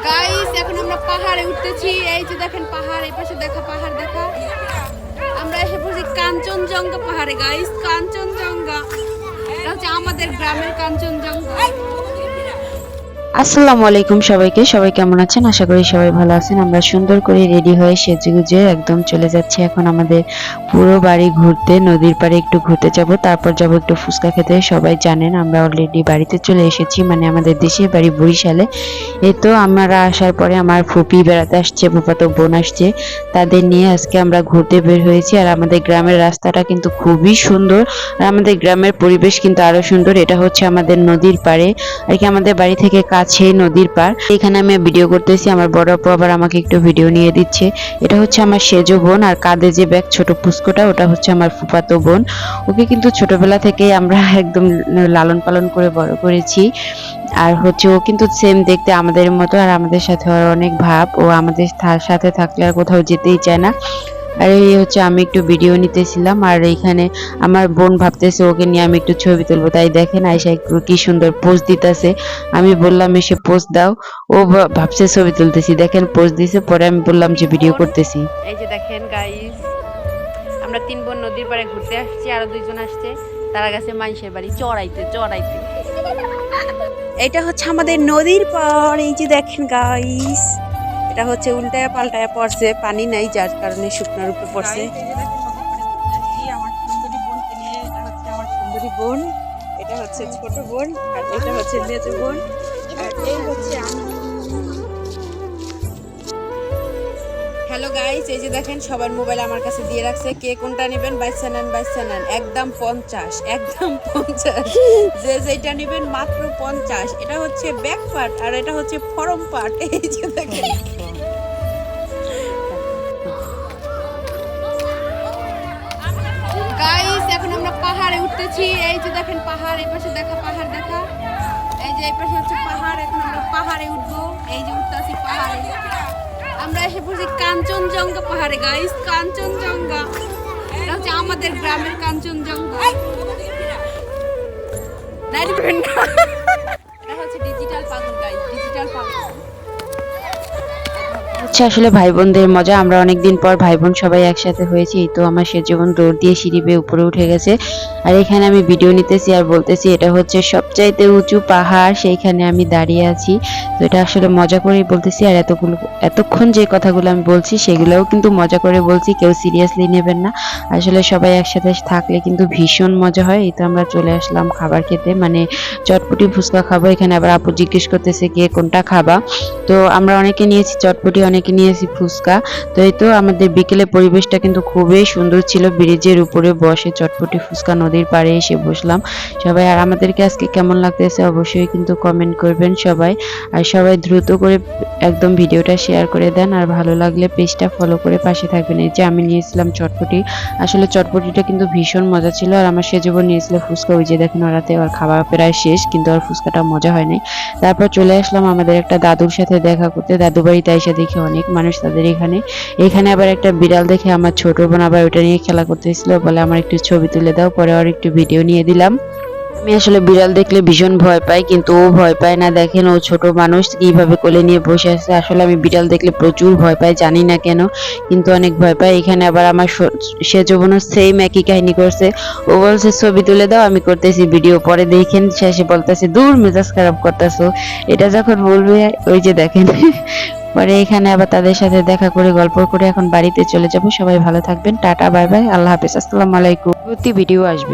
Guys এখন আমরা পাহাড়ে উঠতেছি। এই যে দেখেন পাহাড়, এই পাশে দেখা পাহাড় দেখা। আমরা এসে পড়ছি কাঞ্চনজঙ্ঘা পাহাড়ে গাইস, কাঞ্চনজঙ্ঘা। এটা হচ্ছে আমাদের গ্রামের কাঞ্চনজঙ্ঘা। আসসালামু আলাইকুম সবাইকে। সবাই কেমন আছেন? আশা করি সবাই ভালো আছেন। আমরা সুন্দর করে রেডি হয়ে সেজেগুজে একদম চলে যাচ্ছি এখন আমাদের পুরো বাড়ি ঘুরতে। নদীর পাড়ে একটু ঘুরতে যাব, তারপর যাব একটু ফুচকা খেতে। সবাই জানেন আমরা অলরেডি বাড়িতে চলে এসেছি, মানে আমাদের দেশের বাড়ি বরিশালে। এই তো আমরা আসার পরে আমার ফুপি বেড়াতে আসছে, ফুফাতো বোন আসছে, তাদের নিয়ে আজকে আমরা ঘুরতে বের হয়েছি। আর আমাদের গ্রামের রাস্তাটা কিন্তু খুবই সুন্দর, আর আমাদের গ্রামের পরিবেশ কিন্তু আরো সুন্দর। এটা হচ্ছে আমাদের নদীর পাড়ে, আর কি আমাদের বাড়ি থেকে কাছে নদীর পার। এখানে আমি ভিডিও করতেছি, আমার বড় আপু আবার আমাকে একটু ভিডিও নিয়ে দিচ্ছে। এটা হচ্ছে আমার সেজো বোন, আর কাঁধে যে ব্যাগ ছোট পুস্কোটা ওটা হচ্ছে আমার ফুফাতো বোন। ওকে কিন্তু ছোটবেলা থেকেই আমরা একদম লালন পালন করে বড় করেছি। আর হচ্ছে ও কিন্তু সেম দেখতে আমাদের মতো, আর আমাদের সাথে ওর অনেক ভাব। ও আমাদের সাথে থাকলে আর কোথাও যেতেই চায় না। আর এই হচ্ছে আমি একটু ভিডিও নিতেছিলাম, আর এইখানে আমার বোন ভাবতেছে ওকে নিয়ে আমি একটু ছবি তুলবো। তাই দেখেন আয়শা কি সুন্দর পোজ দিতেছে। আমি বললাম এসে পোজ দাও, ও ভাবছে ছবি তুলতেছি। দেখেন পোজ দিছে, পরে আমি বললাম যে ভিডিও করতেছি। এই যে দেখেন গাইস, আমরা 3 বোন নদীর পাড়ে ঘুরতে আসছি, আরো 2 জন আসছে, তারা গেছে মানুষের বাড়ি চড়াইতে। এটা হচ্ছে আমাদের নদীর পাড়। এই যে দেখেন গাইস, এটা হচ্ছে উল্টায় পাল্টায় পড়ছে, পানি নাই যার কারণে শুকনোর উপরে পড়ছে। আমার সুন্দরী বোনকে নিয়ে, এটা হচ্ছে আমার সুন্দরী বোন, এটা হচ্ছে ছোট বোন, আর এটা হচ্ছে মেজো বোন, আর এই হচ্ছে আমি। হ্যালো গাইস, এই যে দেখেন সবার মোবাইল আমার কাছে দিয়ে রাখছে। কে কোনটা নেবেন বাইসা নেন, একদম 50, একদম 50। যে যেটা নেবেন মাত্র 50। এটা হচ্ছে ব্যাক পার্ট আর এটা হচ্ছে ফরম পার্ট। এই যে দেখেন গাইস এখন আমরা পাহাড়ে উঠতেছি। এই যে দেখেন পাহাড়, এই পাশে দেখা পাহাড় দেখা। এই যে এই পাশে হচ্ছে পাহাড়, এখন আমরা পাহাড়ে উঠবো। এই যে উঠতেছি পাহাড়ে। আমরা এসে পড়ছি কাঞ্চনজঙ্ঘা পাহাড়ে গাইস, কাঞ্চনজঙ্ঘা। এটা হচ্ছে আমাদের গ্রামের কাঞ্চনজঙ্ঘা। এটা হচ্ছে ডিজিটাল পাগল গাইস, ডিজিটাল পাগল। হচ্ছে আসলে ভাই বোনদের মজা। আমরা অনেকদিন পর ভাই বোন সবাই একসাথে হয়েছি। তো আমার সে জীবন দৌড় দিয়ে সিঁড়ি বেয়ে উপরে উঠে গেছে, আর এখানে আমি ভিডিও নিতেছি আর বলতেছি এটা হচ্ছে সবচাইতে উঁচু পাহাড়, সেইখানে আমি দাঁড়িয়ে আছি। তো এটা আসলে মজা করেই বলতেছি। আর এতক্ষণ যে কথাগুলো আমি বলছি সেগুলোও কিন্তু মজা করে বলছি, কেউ সিরিয়াসলি নেবেন না। আসলে সবাই একসাথে থাকলে কিন্তু ভীষণ মজা হয়। এই তো আমরা চলে আসলাম খাবার খেতে, মানে চটপটি ফুচকা খাবো। এখানে আবার আপু জিজ্ঞেস করতেছে কে কোনটা খাবা। তো আমরা অনেকে নিয়েছি চটপটি, অনেকে নিয়েছি ফুচকা। তো এই তো আমাদের বিকেলে পরিবেশটা কিন্তু খুবই সুন্দর ছিল। ব্রিজের উপরে বসে চটপটি ফুচকা নদীর পাড়ে এসে বসলাম সবাই। আর আমাদেরকে আজকে কেমন লাগতেছে অবশ্যই কিন্তু কমেন্ট করবেন সবাই। আর সবাই দ্রুত করে একদম ভিডিওটা শেয়ার করে দেন, আর ভালো লাগলে পেজটা ফলো করে পাশে থাকবেন। এই যে আমি নিয়েছিলাম চটপটি, আসলে চটপটিটা কিন্তু ভীষণ মজা ছিল। আর আমার সেজীবন নিয়েছিল ফুচকা। ওই যে দেখেন ওরাতে ওর খাবার প্রায় শেষ, কিন্তু আর ফুচকাটা মজা হয় নাই। তারপর চলে আসলাম আমাদের একটা দাদুর সাথে দেখা করতে। দাদু বাড়িতে এসে দেখি অনেক মানুষ তাদের এখানে আবার একটা বিড়াল দেখে আমার ছোট বোন আবার ওটা নিয়ে খেলা করতেছিল, বলে আমার একটু ছবি তুলে দাও। পরে আর একটু ভিডিও নিয়ে দিলাম। আমি আসলে বিড়াল দেখলে ভীষণ ভয় পাই, কিন্তু ও ভয় পায় না। দেখেন ও ছোট মানুষ কিভাবে কোলে নিয়ে বসে আছে। আসলে আমি বিড়াল দেখলে প্রচুর ভয় পাই, জানি না কেন, কিন্তু অনেক ভয় পাই। এখানে আবার আমার সেজো বোনও সেম একই কাহিনী করছে। ও বলছে ছবি তুলে দাও, আমি করতেছি ভিডিও। পরে দেখেন শেষে বলতেছে দূর মেজাজ খারাপ করতেছো। এটা যখন বলবে ওই যে দেখেন। পরে এখানে আবার তাদের সাথে দেখা করে গল্প করে এখন বাড়িতে চলে যাব। সবাই ভালো থাকবেন, টাটা বাই বাই, আল্লাহ হাফেজ, আসসালামু আলাইকুম। প্রতি ভিডিও আসবে।